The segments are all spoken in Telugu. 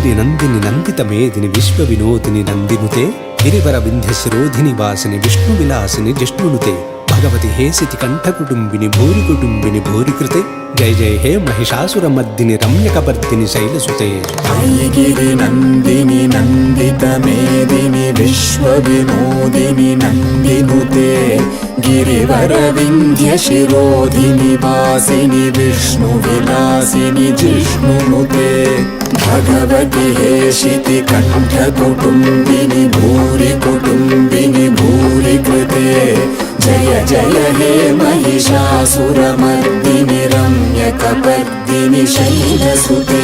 గిరి నందిని నందిత మేదిని విశ్వ వినోదిని నందినుతే గిరివర వింధ్య శిరోధిని వాసిని విష్ణు విలాసిని జిష్ణునుతే భగవతి హేసితి కంఠ కుటుంబిని భూరి కుటుంబిని భూరి కృతే జయ జయ హే మహిషాసుర మర్దిని రమ్యకపర్దిని శైలసుతే గిరి నందిని నందిత మేదిని విశ్వ వినోదిని నందినుతే గిరివర వింధ్య శిరోధిని వాసిని విష్ణు విలాసిని జిష్ణునుతే భగవతి హేషితి కంఠ కుటుంబిని భూరి కుటుంబిని భూరి కృతే జయ జయ హే మహిషాసురమర్దిని రమ్యకపర్దిని శైలసుతే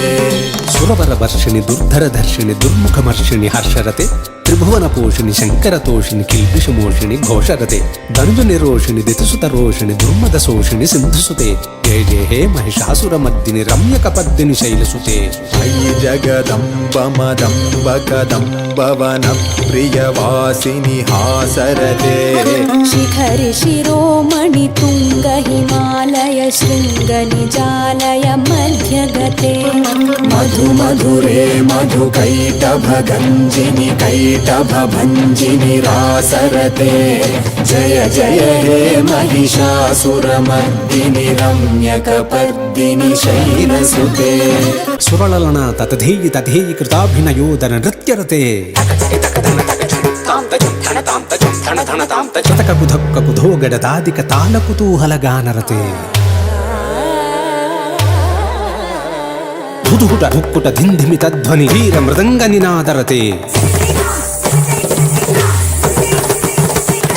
సురవర వర్షిణి దుర్ధర ధర్షిణి దుర్ముఖమర్షిణి హర్షరతే త్రిభువన పోషిణి శంకరతోషిణి కిల్బిషమోషిణి ఘోషరతే ధనుజ నిరోషిణి దితిసుత రోషిణి దుర్మద శోషిణి సింధుసుతే జయ జయ హే మహిషాసురమర్దిని రమ్యకపర్దిని శైలసుతే అయి జగదంబ మదంబ కదంబవన ప్రియవాసిని హాసరతే శిఖరి శిరోమణి తుంగ హిమాలయ శృంగ నిజాలయ మధ్యగతే మధు మధురే మధు కైటభ గంజిని కైటభ భంజిని రాసరతే జయ జయ హే మహిషాసురమర్దిని రమ్యకపర్దిని శైలసుతే సురళలన తతధేయి తథేయి కృతాభినయోదన నృత్యరతే చతకకుధక్క కుధో గడదాదిక తాళ కుతూహల గానరతే ధుధుట ధుక్కుట ధింధిమి తధ్వని వీర మృదంగ నినాదరతే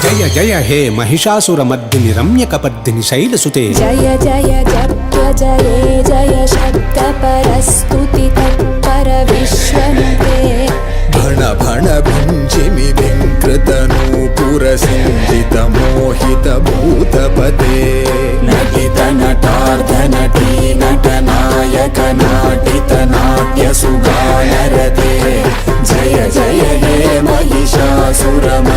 జయ జయ హే మహిషాసురమర్దిని రమ్యకపర్దిని శైలసుతే జయ జయ జప్య జయే జయ శబ్ద పరస్తుతి తత్పర విశ్వనుతే భణ భణ భింజిమి భింకృతనూపుర సింజిత మోహిత భూతపతే నటిత నటార్థ నటీ నటనాయక నాటిత నాట్య సుగానరతే జయ జయ హే మహిషాసురమర్దిని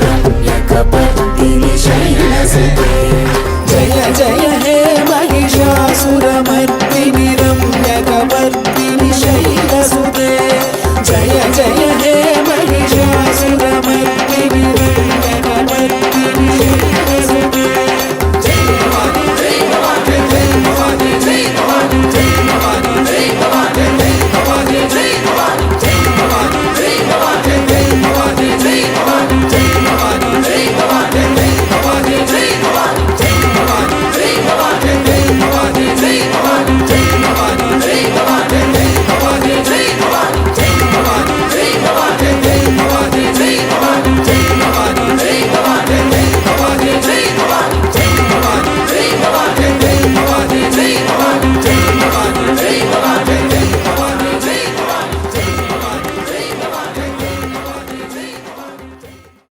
రమ్యకపర్దిని